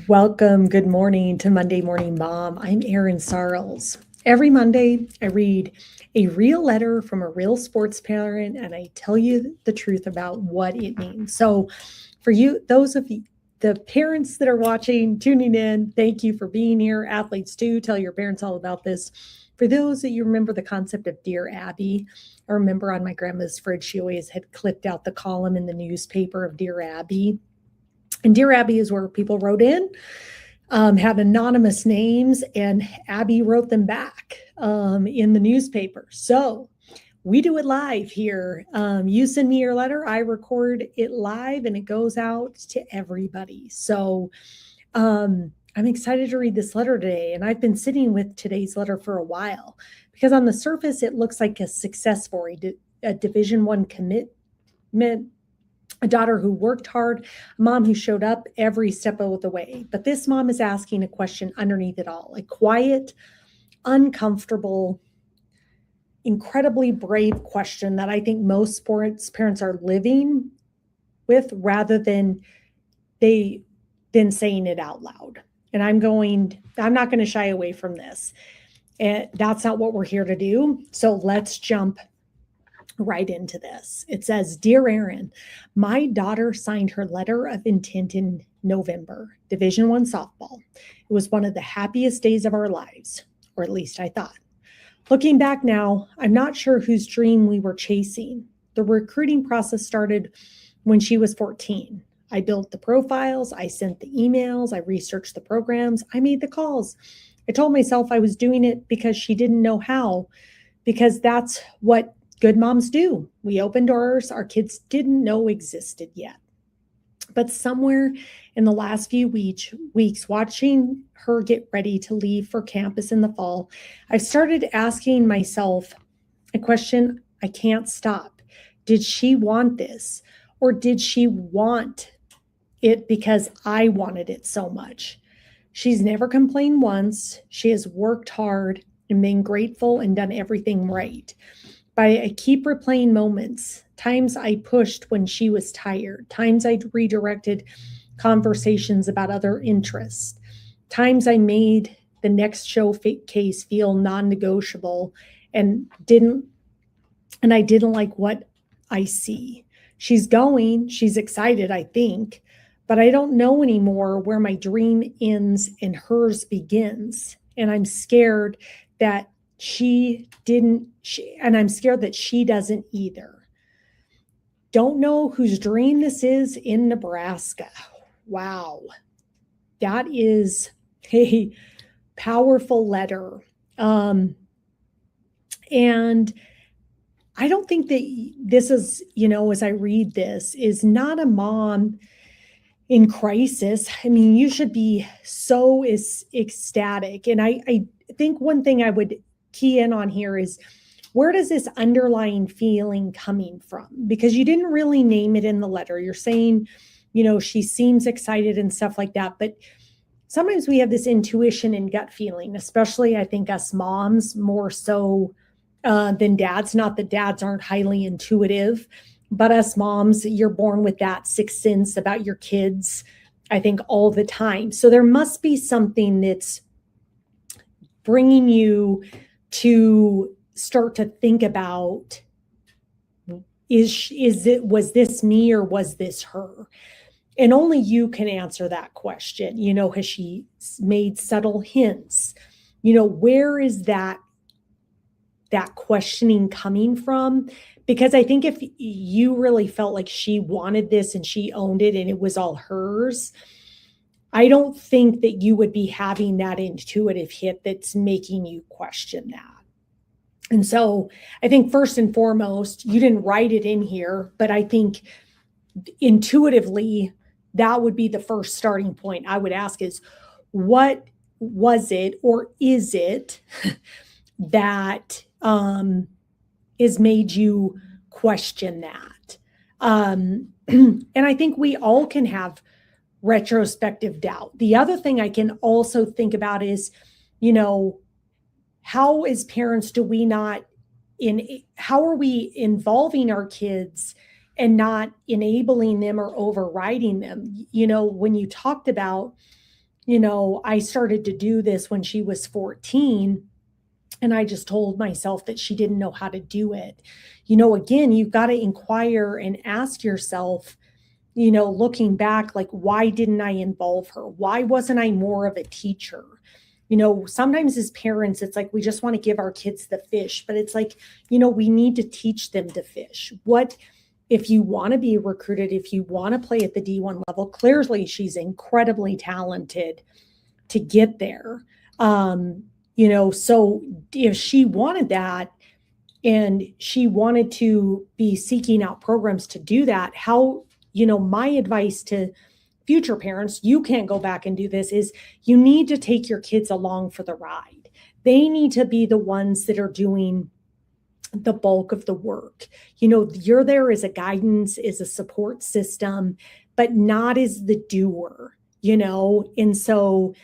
Welcome. Good morning to Monday Morning Mom. I'm Erin Sarles. Every Monday, I read a real letter from a real sports parent and I tell you the truth about what it means. So, for you, those of you, the parents that are watching, tuning in, thank you for being here. Athletes too, tell your parents all about this. For those that you remember the concept of Dear Abby, I remember on my grandma's fridge, she always had clipped out the column in the newspaper of Dear Abby. And Dear Abby is where people wrote in, had anonymous names, and Abby wrote them back in the newspaper. So we do it live here. You send me your letter, I record it live, and it goes out to everybody. So I'm excited to read this letter today, and I've been sitting with today's letter for a while because on the surface it looks like a success story, a Division One commitment, a daughter who worked hard, a mom who showed up every step of the way. But this mom is asking a question underneath it all, a quiet, uncomfortable, incredibly brave question that I think most sports parents are living with rather than they than saying it out loud. And I'm not going to shy away from this. And that's not what we're here to do. So let's jump right into this. It says, Dear Erin, my daughter signed her letter of intent in November, Division One softball. It was one of the happiest days of our lives, or at least I thought. Looking back now, I'm not sure whose dream we were chasing. The recruiting process started when she was 14. I built the profiles, I sent the emails, I researched the programs, I made the calls. I told myself I was doing it because she didn't know how, because that's what good moms do. We open doors our kids didn't know existed yet. But somewhere in the last few weeks, watching her get ready to leave for campus in the fall, I started asking myself a question I can't stop. Did she want this? Or did she want it because I wanted it so much? She's never complained once. She has worked hard and been grateful and done everything right. But I keep replaying moments, times I pushed when she was tired, times I redirected conversations about other interests, times I made the next showcase feel non-negotiable and didn't and I didn't like what I see. She's going, she's excited, I think, but I don't know anymore where my dream ends and hers begins. And I'm scared that and I'm scared that she doesn't either. Don't know whose dream this is in Nebraska. Wow. That is a powerful letter. And I don't think that this is, as I read this, is not a mom in crisis. I mean, you should be so ecstatic. And I think one thing I would key in on here is, where does this underlying feeling coming from? Because you didn't really name it in the letter. You're saying, she seems excited and stuff like that. But sometimes we have this intuition and gut feeling, especially I think us moms more so than dads. Not that dads aren't highly intuitive, but us moms, you're born with that sixth sense about your kids, I think, all the time. So there must be something that's bringing you to start to think about, was this me or was this her? And only you can answer that question. Has she made subtle hints? Where is that questioning coming from? Because I think if you really felt like she wanted this and she owned it and it was all hers, I don't think that you would be having that intuitive hit that's making you question that. And so I think first and foremost, you didn't write it in here, but I think intuitively that would be the first starting point I would ask is, what was it or is it that is made you question that? And I think we all can have retrospective doubt. The other thing I can also think about is, how as parents how are we involving our kids and not enabling them or overriding them? When you talked about I started to do this when she was 14. And I just told myself that she didn't know how to do it. Again, you've got to inquire and ask yourself, looking back, like, why didn't I involve her? Why wasn't I more of a teacher? Sometimes as parents, it's like we just want to give our kids the fish, but it's like, we need to teach them to fish. What if you want to be recruited, if you want to play at the D1 level, clearly she's incredibly talented to get there. So if she wanted that and she wanted to be seeking out programs to do that, how, my advice to future parents, you can't go back and do this, is you need to take your kids along for the ride. They need to be the ones that are doing the bulk of the work. You're there as a guidance, as a support system, but not as the doer, and so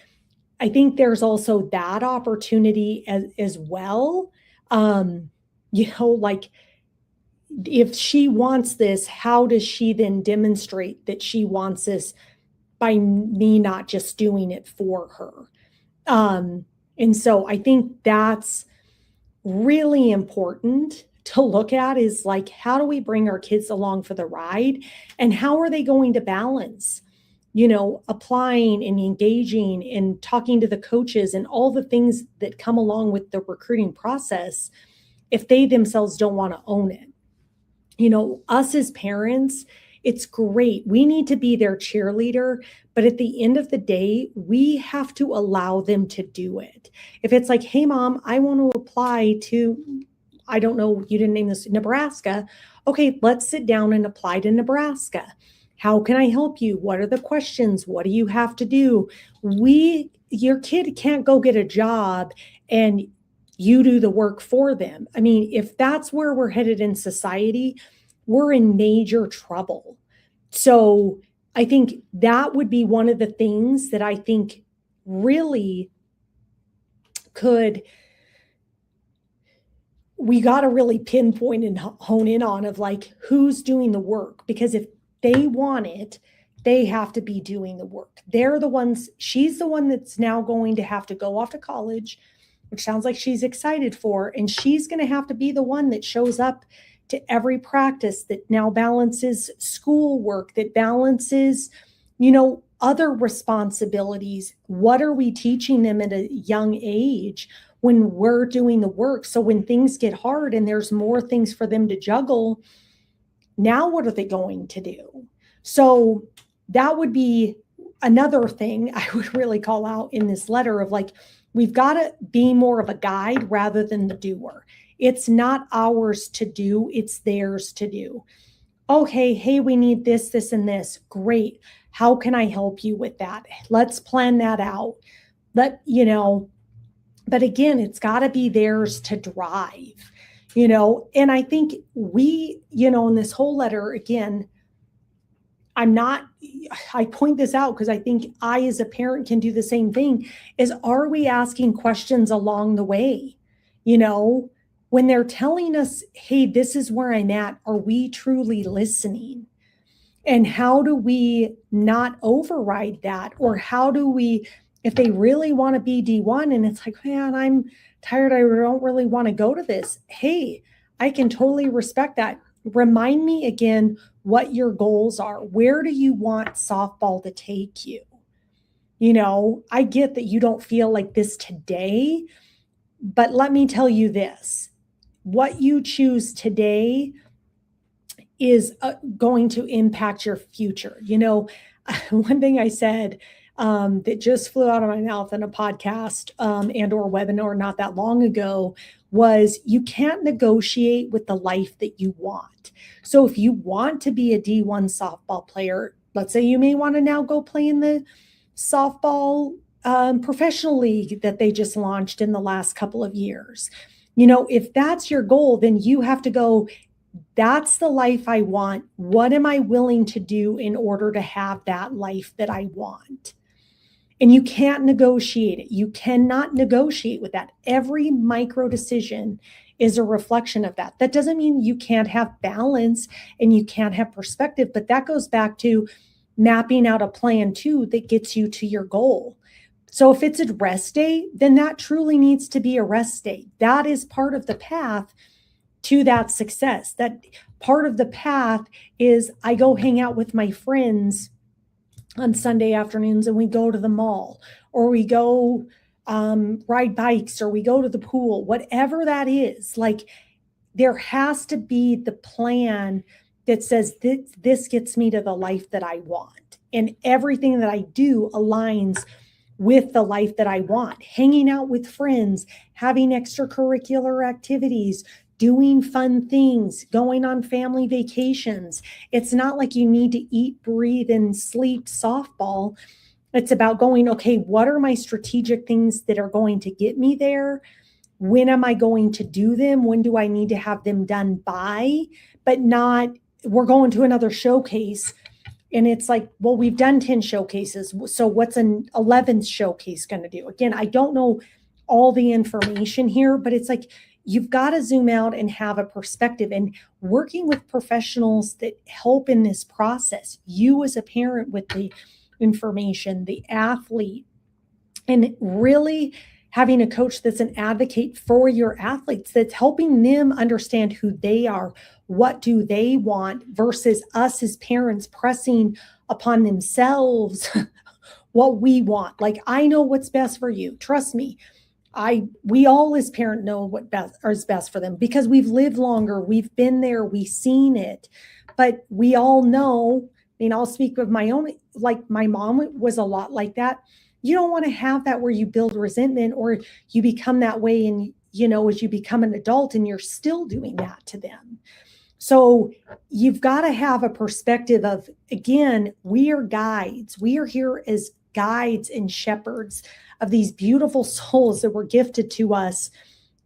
I think there's also that opportunity as well. Like, if she wants this, how does she then demonstrate that she wants this by me not just doing it for her? And so I think that's really important to look at, is like, how do we bring our kids along for the ride, and how are they going to balance applying and engaging and talking to the coaches and all the things that come along with the recruiting process if they themselves don't want to own it. Us as parents, it's great. We need to be their cheerleader, but at the end of the day, we have to allow them to do it. If it's like, hey, mom, I want to apply to, I don't know, you didn't name this, Nebraska. Okay, let's sit down and apply to Nebraska. How can I help you? What are the questions? What do you have to do? Your kid can't go get a job and you do the work for them. I mean, if that's where we're headed in society, we're in major trouble. So I think that would be one of the things that I think really we got to really pinpoint and hone in on, of like, who's doing the work, because if they want it, they have to be doing the work. They're the ones, she's the one that's now going to have to go off to college, which sounds like she's excited for, and she's going to have to be the one that shows up to every practice, that now balances schoolwork, that balances, other responsibilities. What are we teaching them at a young age when we're doing the work? So when things get hard and there's more things for them to juggle, now what are they going to do? So that would be another thing I would really call out in this letter, of like, we've got to be more of a guide rather than the doer. It's not ours to do, it's theirs to do. Okay, hey, we need this, this, and this. Great. How can I help you with that? Let's plan that out. But again, it's got to be theirs to drive. And I think we, in this whole letter, again, I point this out because I think I, as a parent, can do the same thing, is, are we asking questions along the way? When they're telling us, hey, this is where I'm at, are we truly listening? And how do we not override that? Or how do we, if they really want to be D1 and it's like, man, I'm tired, I don't really want to go to this. Hey, I can totally respect that. Remind me again what your goals are. Where do you want softball to take you? I get that you don't feel like this today, but let me tell you this. What you choose today is going to impact your future. One thing I said that just flew out of my mouth in a podcast and or webinar not that long ago was, you can't negotiate with the life that you want. So if you want to be a D1 softball player, let's say you may want to now go play in the softball professional league that they just launched in the last couple of years. If that's your goal, then you have to go, that's the life I want. What am I willing to do in order to have that life that I want? And you can't negotiate it. You cannot negotiate with that. Every micro decision is a reflection of that. That doesn't mean you can't have balance and you can't have perspective, but that goes back to, mapping out a plan too that gets you to your goal. So if it's a rest day, then that truly needs to be a rest day. That is part of the path to that success. That part of the path is I go hang out with my friends on Sunday afternoons and we go to the mall, or we go ride bikes, or we go to the pool, whatever that is. Like, there has to be the plan that says this gets me to the life that I want. And everything that I do aligns with the life that I want. Hanging out with friends, having extracurricular activities, doing fun things, going on family vacations. It's not like you need to eat, breathe, and sleep softball. It's about going, okay, what are my strategic things that are going to get me there? When am I going to do them? When do I need to have them done by? But not, we're going to another showcase. And it's like, well, we've done 10 showcases. So what's an 11th showcase going to do? Again, I don't know all the information here, but it's like, you've got to zoom out and have a perspective. And working with professionals that help in this process, you as a parent with the information, the athlete, and really having a coach that's an advocate for your athletes, that's helping them understand who they are, what do they want, versus us as parents pressing upon themselves what we want. Like, I know what's best for you. Trust me. We all as parents know what is best for them, because we've lived longer. We've been there. We've seen it. But we all know, I mean, I'll speak of my own, like my mom was a lot like that. You don't want to have that where you build resentment, or you become that way. And, as you become an adult and you're still doing that to them. So you've got to have a perspective of, again, we are guides. We are here as guides and shepherds of these beautiful souls that were gifted to us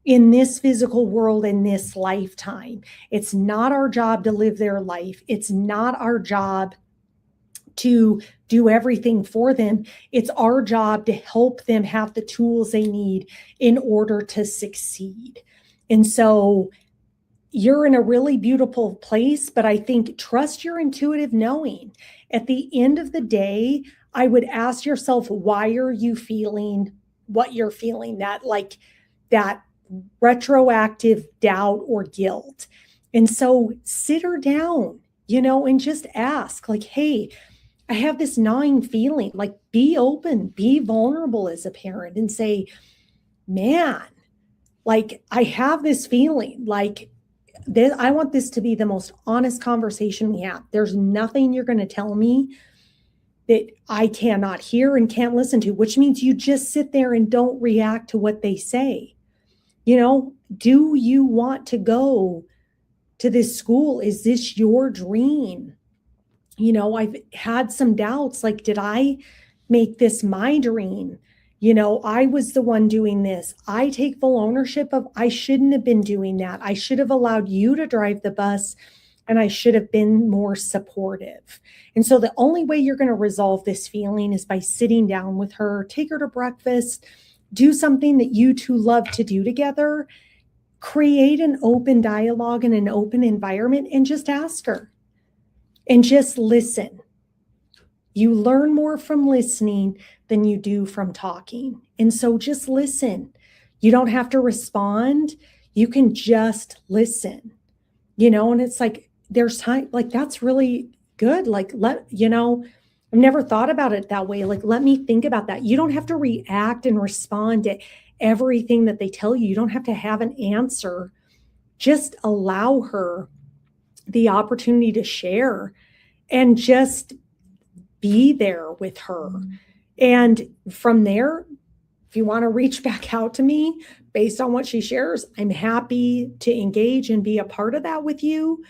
in this physical world, in this lifetime. It's not our job to live their life. It's not our job to do everything for them. It's our job to help them have the tools they need in order to succeed. And so you're in a really beautiful place, but I think trust your intuitive knowing. At the end of the day, I would ask yourself, why are you feeling what you're feeling? That retroactive doubt or guilt. And so sit her down, and just ask, like, hey, I have this gnawing feeling. Like, be open, be vulnerable as a parent, and say, man, like, I have this feeling, like, I want this to be the most honest conversation we have. There's nothing you're going to tell me that I cannot hear and can't listen to, which means you just sit there and don't react to what they say. Do you want to go to this school? Is this your dream? I've had some doubts, like, did I make this my dream? I was the one doing this. I take full ownership of, I shouldn't have been doing that. I should have allowed you to drive the bus, and I should have been more supportive. And so the only way you're going to resolve this feeling is by sitting down with her, take her to breakfast, do something that you two love to do together, create an open dialogue and an open environment, and just ask her and just listen. You learn more from listening than you do from talking. And so just listen. You don't have to respond. You can just listen, and it's like, there's time, like, that's really good. Like, I've never thought about it that way. Like, let me think about that. You don't have to react and respond to everything that they tell you. You don't have to have an answer. Just allow her the opportunity to share, and just be there with her. And from there, if you want to reach back out to me based on what she shares, I'm happy to engage and be a part of that with you.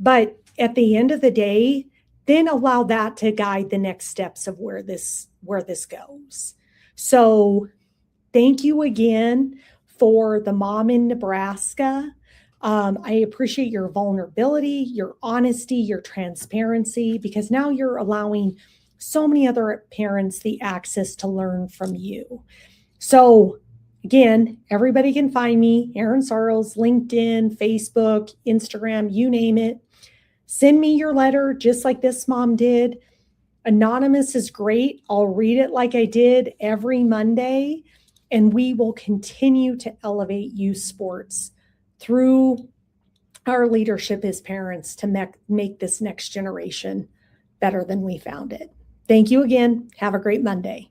But at the end of the day, then allow that to guide the next steps of where this goes. So thank you again for the mom in Nebraska. I appreciate your vulnerability, your honesty, your transparency, because now you're allowing so many other parents the access to learn from you. So again, everybody can find me, Erin Sarles, LinkedIn, Facebook, Instagram, you name it. Send me your letter, just like this mom did. Anonymous is great. I'll read it like I did every Monday, and we will continue to elevate youth sports through our leadership as parents to make this next generation better than we found it. Thank you again. Have a great Monday.